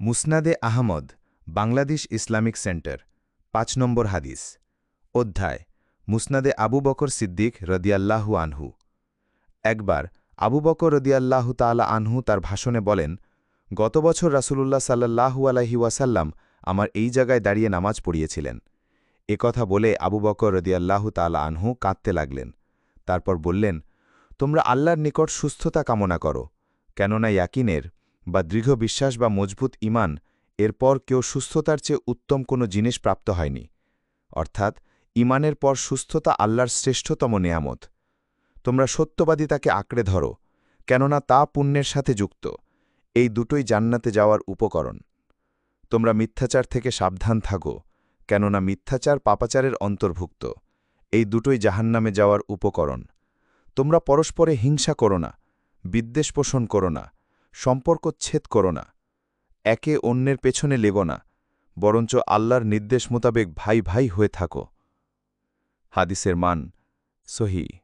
মুসনাদে Ahmad Bangladesh Islamic centre ৫ নম্বর হাদিস অধ্যায় মুসনাদে আবু বকর সিদ্দিক রদিয়াল্লাহু আনহু। একবার আবু বকর রদিয়াল্লাহু তাআলা আনহু তার ভাষণে বলেন, গত বছর রাসূলুল্লাহ সাল্লাল্লাহু আলাইহি ওয়াসাল্লাম আমার এই জায়গায় দাঁড়িয়ে নামাজ পড়িয়েছিলেন। কথা বলে আবু বকর রদিয়াল্লাহু তাআলা আনহু কাঁদতে লাগলেন। তারপর বললেন, তোমরা আল্লাহর নিকট সুস্থতা কামনা করো, কেননা ইয়াকিনের বা দৃঢ় বিশ্বাস বা মজবুত ঈমান এরপর কেউ সুস্থতার চেয়ে উত্তম কোনো জিনিস প্রাপ্ত হয়নি। অর্থাৎ ঈমানের পর সুস্থতা আল্লাহর শ্রেষ্ঠতম নেয়ামত। তোমরা সত্যবাদিতাকে আঁকড়ে ধরো, কেননা তা পুণ্যের সাথে যুক্ত। এই দুটোই জান্নাতে যাওয়ার উপকরণ। তোমরা মিথ্যাচার থেকে সাবধান থাকো, কেননা মিথ্যাচার পাপাচারের অন্তর্ভুক্ত। এই দুটোই জাহান্নামে যাওয়ার উপকরণ। তোমরা পরস্পরে হিংসা করো না, বিদ্বেষ পোষণ করো না, সম্পর্ক ছেদ করো না, একে অন্যের পেছনে লেগো না, বরঞ্চ আল্লাহর নির্দেশ মোতাবেক ভাই ভাই হয়ে থাকো। হাদিসের মান সহিহ।